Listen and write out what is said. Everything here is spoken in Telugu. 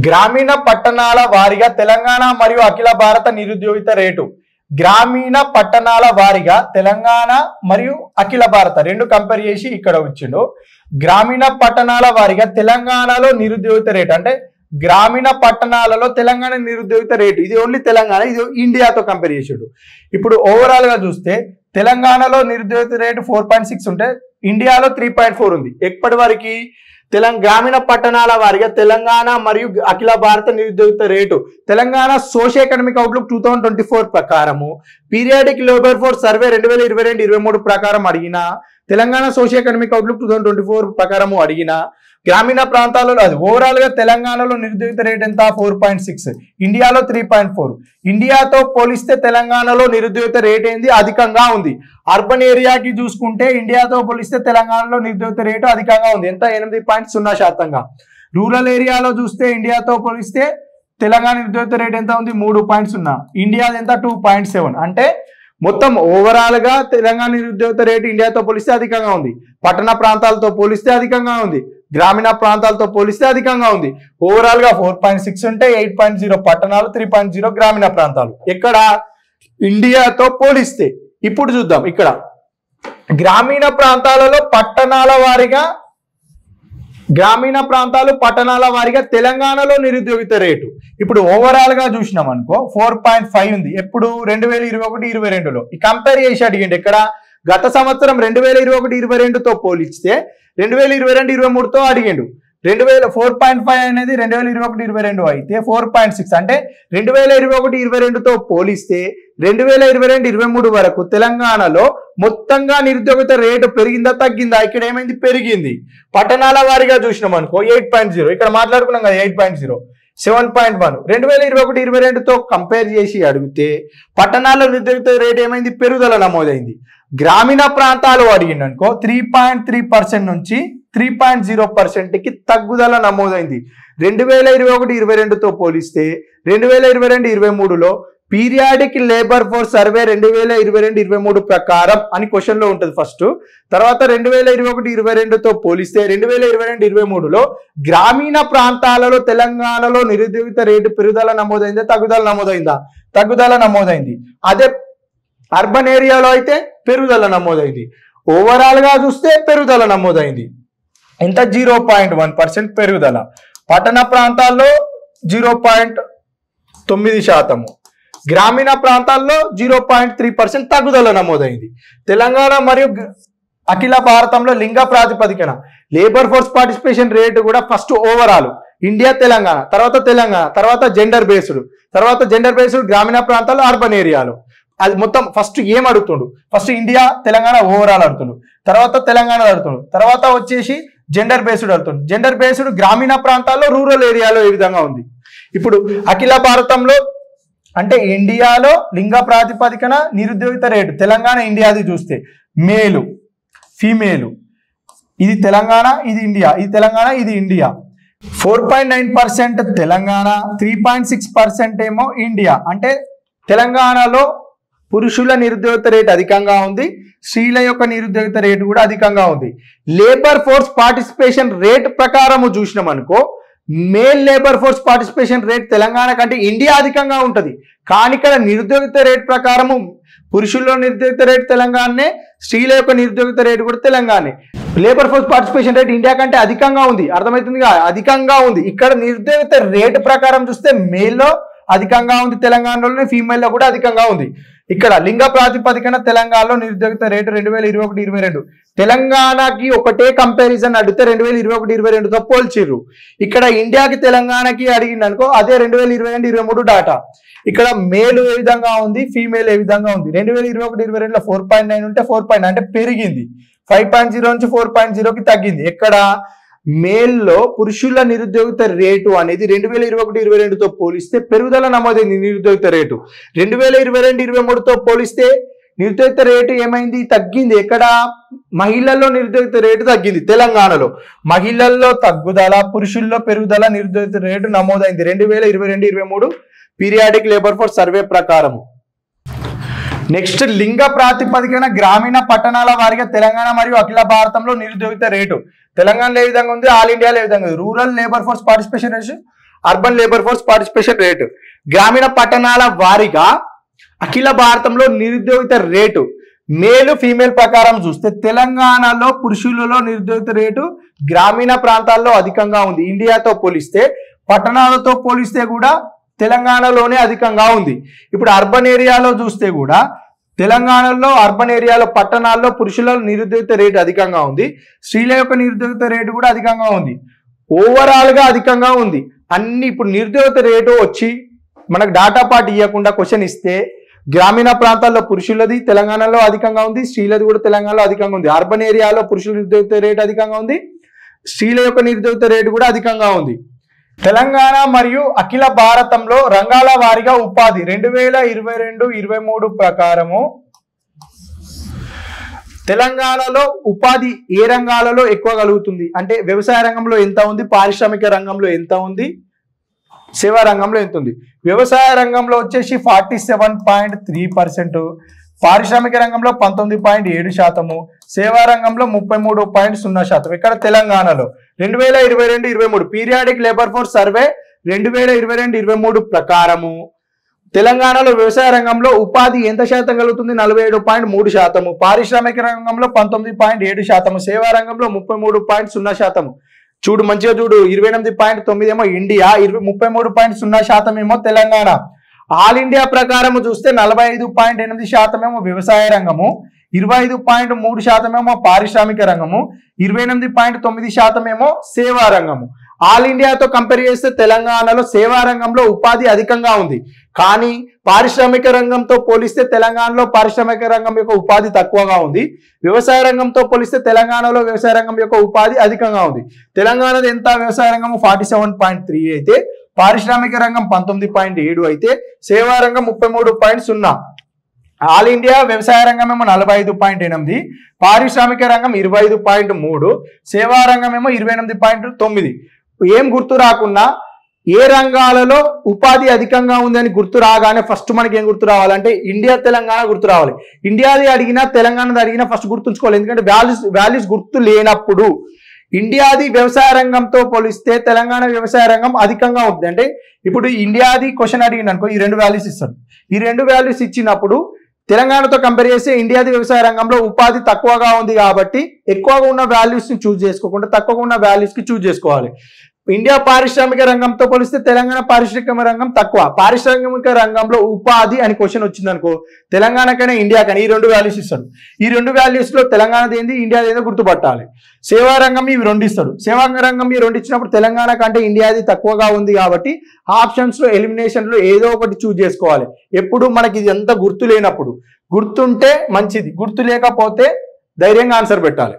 గ్రామీణ పట్టణాల వారీగా తెలంగాణ మరియు అఖిల భారత నిరుద్యోగిత రేటు. గ్రామీణ పట్టణాల వారీగా తెలంగాణ మరియు అఖిల భారత రెండు కంపేర్ చేసి ఇక్కడ వచ్చిండు. గ్రామీణ పట్టణాల వారీగా తెలంగాణలో నిరుద్యోగిత రేటు అంటే గ్రామీణ పట్టణాలలో తెలంగాణ నిరుద్యోగిత రేటు, ఇది ఓన్లీ తెలంగాణ, ఇది ఇండియాతో కంపేర్ చేసాడు. ఇప్పుడు ఓవరాల్ గా చూస్తే తెలంగాణలో నిరుద్యోగిత రేటు 4.6 ఉంటే ఇండియాలో 3.4 ఉంది. ఎప్పటి వరకు గ్రామీణ పట్టణాల వారిగా తెలంగాణ మరియు అఖిల భారత నిరుద్యోగిత rate. Telangana socio economic outlook 2024 ప్రకారము పీరియాడిక్ లేబర్ ఫోర్స్ సర్వే 2022-23 ప్రకారం అడిగిన, తెలంగాణ సోషియో ఎకనామిక్ అవుట్లుక్ 2024 ప్రకారము అడిగిన గ్రామీణ ప్రాంతాలలో అది ఓవరాల్ గా తెలంగాణలో నిరుద్యోగిత రేట్ ఎంత 4.6, ఇండియాలో 3.4. ఇండియాతో పోలిస్తే తెలంగాణలో నిరుద్యోగిత రేట్ ఏంది అధికంగా ఉంది. అర్బన్ ఏరియాకి చూసుకుంటే ఇండియాతో పోలిస్తే తెలంగాణలో నిరుద్యోగిత రేటు అధికంగా ఉంది, ఎంత 8.0%. రూరల్ ఏరియాలో చూస్తే ఇండియాతో పోలిస్తే తెలంగాణ నిరుద్యోగిత రేట్ ఎంత ఉంది 3.0, ఇండియాది ఎంత 2.7. అంటే మొత్తం ఓవరాల్ గా తెలంగాణ నిరుద్యోగిత రేటు ఇండియాతో పోలిస్తే అధికంగా ఉంది, పట్టణ ప్రాంతాలతో పోలిస్తే అధికంగా ఉంది, గ్రామీణ ప్రాంతాలతో పోలిస్తే అధికంగా ఉంది. ఓవరాల్ గా 4.6 ఉంటే 8.0 పట్టణాలు, 3.0 గ్రామీణ ప్రాంతాలు. ఎక్కడ ఇండియాతో పోలిస్తే. ఇప్పుడు చూద్దాం ఇక్కడ గ్రామీణ ప్రాంతాలలో పట్టణాల వారీగా, గ్రామీణ ప్రాంతాలు పట్టణాల వారీగా తెలంగాణలో నిరుద్యోగిత రేటు ఇప్పుడు ఓవరాల్ గా చూసినాం అనుకో 4.5 ఉంది. ఎప్పుడు 2021-22లో ఈ కంపేర్ చేసి అడిగిండు. ఇక్కడ గత సంవత్సరం 2021-22తో పోలిస్తే 2022-23తో అడిగిండు. 4.5 అనేది 2021-22 అయితే 4.6 అంటే 2021-22తో పోలిస్తే 2022-23 వరకు తెలంగాణలో మొత్తంగా నిరుద్యోగిత రేటు పెరిగిందా తగ్గిందా? ఇక్కడ ఏమైంది? పెరిగింది. పట్టణాల వారీగా చూసినాం అనుకో 8.0, ఇక్కడ మాట్లాడుకున్నాం కదా 8.0, 7.1. 2021-22తో కంపేర్ చేసి అడిగితే పట్టణాల్లో నిరుద్యోగిత రేటు ఏమైంది? పెరుగుదల నమోదైంది. గ్రామీణ ప్రాంతాలు అడిగింది అనుకో 3.3% నుంచి 3.0%కి తగ్గుదల నమోదైంది. 2021-22తో పోలిస్తే 2022-23లో పీరియాడిక్ లేబర్ ఫోర్స్ సర్వే 2022-23 ప్రకారం అని క్వశ్చన్ లో ఉంటుంది ఫస్ట్. తర్వాత 2021-22తో పోలిస్తే 2022-23లో గ్రామీణ ప్రాంతాలలో తెలంగాణలో నిరుద్యోగిత రేటు పెరుగుదల నమోదైందా తగ్గుదల నమోదైందా? తగ్గుదల నమోదైంది. అదే అర్బన్ ఏరియాలో అయితే పెరుగుదల నమోదైంది. ఓవరాల్ గా చూస్తే పెరుగుదల నమోదైంది. ఎంత? 0.1% పెరుగుదల. పట్టణ ప్రాంతాల్లో 0.9%, గ్రామీణ ప్రాంతాల్లో 0.3% తగ్గుదల నమోదైంది. తెలంగాణ మరియు అఖిల భారతంలో లింగ ప్రాతిపదికన లేబర్ ఫోర్స్ పార్టిసిపేషన్ రేటు కూడా ఫస్ట్ ఓవరాల్ ఇండియా తెలంగాణ, తర్వాత జెండర్ బేస్డ్ గ్రామీణ ప్రాంతాల్లో అర్బన్ ఏరియాలో. అది మొత్తం ఫస్ట్ ఏం అడుగుతుండు? ఫస్ట్ ఇండియా తెలంగాణ ఓవరాల్ అడుగుతుండు, తర్వాత తెలంగాణ అడుగుతుండు, తర్వాత వచ్చేసి జెండర్ బేస్డ్ అడుగుతుండు. జెండర్ బేస్డ్ గ్రామీణ ప్రాంతాల్లో రూరల్ ఏరియాలో ఏ విధంగా ఉంది. ఇప్పుడు అఖిల భారతంలో అంటే ఇండియాలో లింగ ప్రాతిపదికన నిరుద్యోగిత రేటు తెలంగాణ ఇండియాది చూస్తే మేలు ఫీమేలు, ఇది తెలంగాణ, ఇది ఇండియా, ఇది తెలంగాణ, ఇది ఇండియా. 4.9% తెలంగాణ, 3.6% ఏమో ఇండియా. అంటే తెలంగాణలో పురుషుల నిరుద్యోగిత రేటు అధికంగా ఉంది, స్త్రీల యొక్క నిరుద్యోగిత రేటు కూడా అధికంగా ఉంది. లేబర్ ఫోర్స్ పార్టిసిపేషన్ రేట్ ప్రకారము చూసినాం అనుకో male labour force participation rate Telangana కంటే ఇండియా అధికంగా ఉంటుంది. కానీ ఇక్కడ నిరుద్యోగిత రేట్ ప్రకారము పురుషుల్లో నిరుద్యోగిత రేటు తెలంగాణనే, స్త్రీల యొక్క నిరుద్యోగిత రేటు కూడా తెలంగాణనే. Labour force participation rate India కంటే అధికంగా ఉంది, అర్థమవుతుందిగా, అధికంగా ఉంది. ఇక్కడ నిరుద్యోగిత రేటు ప్రకారం చూస్తే మేల్లో అధికంగా ఉంది తెలంగాణలోనే, ఫీమేల్లో కూడా అధికంగా ఉంది. ఇక్కడ లింగ ప్రాతిపదికన తెలంగాణలో నిరుద్యోగిత రేటు 2021-22 తెలంగాణకి ఒకటే కంపారిజన్ అడిగితే 2021-22తో పోల్చిర్రు. ఇక్కడ ఇండియాకి తెలంగాణకి అడిగింది అనుకో అదే 2022-23 డాటా. ఇక్కడ మేల్ ఏ విధంగా ఉంది, ఫీమేల్ ఏ విధంగా ఉంది. 2021-22లో 4.9 ఉంటే 4.9 అంటే పెరిగింది, 5.0 నుంచి 4.0కి తగ్గింది. ఎక్కడ మేల్లో పురుషుల నిరుద్యోగిత రేటు అనేది 2021-22తో పోలిస్తే పెరుగుదల నమోదైంది. నిరుద్యోగిత రేటు 2022-23తో పోలిస్తే నిరుద్యోగిత రేటు ఏమైంది? తగ్గింది. ఎక్కడ? మహిళల్లో నిరుద్యోగిత రేటు తగ్గింది. తెలంగాణలో మహిళల్లో తగ్గుదల, పురుషుల్లో పెరుగుదల నిరుద్యోగిత రేటు నమోదైంది 2022-23 పీరియాడిక్ లేబర్ ఫోర్స్ సర్వే ప్రకారం. నెక్స్ట్ లింగ ప్రాతిపదికన గ్రామీణ పట్టణాల వారీగా తెలంగాణ మరియు అఖిల భారతంలో నిరుద్యోగిత రేటు. తెలంగాణలో ఏ విధంగా ఉంది, ఆల్ ఇండియాలో ఏ విధంగా ఉంది. Rural labour force participation ratio urban labour force participation rate. గ్రామీణ పట్టణాల వారీగా అఖిల భారతంలో నిరుద్యోగిత రేటు మేలు ఫీమేల్ ప్రకారం చూస్తే తెలంగాణలో పురుషులలో నిరుద్యోగిత రేటు గ్రామీణ ప్రాంతాల్లో అధికంగా ఉంది. ఇండియాతో పోలిస్తే పట్టణాలతో పోలిస్తే కూడా తెలంగాణలోనే అధికంగా ఉంది. ఇప్పుడు అర్బన్ ఏరియాలో చూస్తే కూడా తెలంగాణలో అర్బన్ ఏరియాలో పట్టణాల్లో పురుషుల నిరుద్యోగిత రేటు అధికంగా ఉంది. స్త్రీల యొక్క నిరుద్యోగిత రేటు కూడా అధికంగా ఉంది. ఓవరాల్ గా అధికంగా ఉంది. అన్ని ఇప్పుడు నిరుద్యోగిత రేటు వచ్చి మనకు డాటా పార్ట్ ఇవ్వకుండా క్వశ్చన్ ఇస్తే గ్రామీణ ప్రాంతాల్లో పురుషులది తెలంగాణలో అధికంగా ఉంది, స్త్రీలది కూడా తెలంగాణలో అధికంగా ఉంది. అర్బన్ ఏరియాలో పురుషుల నిరుద్యోగిత రేటు అధికంగా ఉంది, స్త్రీల యొక్క నిరుద్యోగిత రేటు కూడా అధికంగా ఉంది. తెలంగాణ మరియు అఖిల భారతంలో రంగాల వారీగా ఉపాధి 2022-23 ప్రకారము తెలంగాణలో ఉపాధి ఏ రంగాలలో ఎక్కువ కలుగుతుంది అంటే వ్యవసాయ రంగంలో ఎంత ఉంది, పారిశ్రామిక రంగంలో ఎంత ఉంది, సేవా రంగంలో ఎంత ఉంది. వ్యవసాయ రంగంలో వచ్చేసి 47.3%, పారిశ్రామిక రంగంలో 19.7%, సేవా రంగంలో 33.0%. ఇక్కడ తెలంగాణలో 2022-23 పీరియాడిక్ లేబర్ ఫోర్స్ సర్వే 2022-23 ప్రకారము తెలంగాణలో వ్యవసాయ రంగంలో ఉపాధి ఎంత శాతం కలుగుతుంది 47.3%, పారిశ్రామిక రంగంలో 19.7%, సేవా రంగంలో 33.0%. చూడు మంచిగా చూడు 28.9 ఏమో ఇండియా, 33.0% ఏమో తెలంగాణ. ఆల్ ఇండియా ప్రకారం చూస్తే 45.8% ఏమో వ్యవసాయ రంగము, 25.3% ఏమో పారిశ్రామిక రంగము, 28.9% ఏమో సేవా రంగము. ఆల్ ఇండియాతో కంపేర్ చేస్తే తెలంగాణలో సేవా రంగంలో ఉపాధి అధికంగా ఉంది. కానీ పారిశ్రామిక రంగంతో పోలిస్తే తెలంగాణలో పారిశ్రామిక రంగం యొక్క ఉపాధి తక్కువగా ఉంది. వ్యవసాయ రంగంతో పోలిస్తే తెలంగాణలో వ్యవసాయ రంగం యొక్క ఉపాధి అధికంగా ఉంది. తెలంగాణది ఎంత వ్యవసాయ రంగము 47.3 అయితే, పారిశ్రామిక రంగం 19.7 అయితే, సేవా రంగం 33.0. ఆల్ ఇండియా వ్యవసాయ రంగం ఏమో 45.8, పారిశ్రామిక రంగం 25.3, సేవా రంగం ఏమో 28.9. ఏం గుర్తు రాకున్నా ఏ రంగాలలో ఉపాధి అధికంగా ఉందని గుర్తు రాగానే ఫస్ట్ మనకి ఏం గుర్తు రావాలంటే ఇండియా తెలంగాణ గుర్తు రావాలి. ఇండియాది అడిగినా తెలంగాణది అడిగినా ఫస్ట్ గుర్తుంచుకోవాలి. ఎందుకంటే వాల్యూస్ గుర్తు లేనప్పుడు ఇండియాది వ్యవసాయ రంగంతో పోలిస్తే తెలంగాణ వ్యవసాయ రంగం అధికంగా ఉంది. అంటే ఇప్పుడు ఇండియాది క్వశ్చన్ అడిగింది అనుకో, ఈ 2 వాల్యూస్ ఇస్తాడు. ఈ 2 వాల్యూస్ ఇచ్చినప్పుడు తెలంగాణతో కంపేర్ చేస్తే ఇండియాది వ్యవసాయ రంగంలో ఉపాధి తక్కువగా ఉంది కాబట్టి ఎక్కువగా ఉన్న వాల్యూస్ ని చూజ్ చేసుకోకుండా తక్కువగా ఉన్న వాల్యూస్ కి చూజ్ చేసుకోవాలి. ఇండియా పారిశ్రామిక రంగంతో పోలిస్తే తెలంగాణ పారిశ్రామిక రంగం తక్కువ. పారిశ్రామిక రంగంలో ఉపాధి అని క్వశ్చన్ వచ్చింది అనుకో, తెలంగాణకైనా ఇండియాకైనా ఈ 2 వాల్యూస్ ఇస్తాడు. ఈ 2 వాల్యూస్ లో తెలంగాణది ఏంది ఇండియాది ఏందో గుర్తుపట్టాలి. సేవా రంగం ఇవి 2 ఇస్తాడు. సేవా రంగం ఈ 2 ఇచ్చినప్పుడు తెలంగాణ కంటే ఇండియాది తక్కువగా ఉంది కాబట్టి ఆప్షన్స్ లో ఎలిమినేషన్ లో ఏదో ఒకటి చూజ్ చేసుకోవాలి. ఎప్పుడు మనకి ఇది ఎంత గుర్తు లేనప్పుడు. గుర్తుంటే మంచిది, గుర్తు లేకపోతే ధైర్యంగా ఆన్సర్ పెట్టాలి.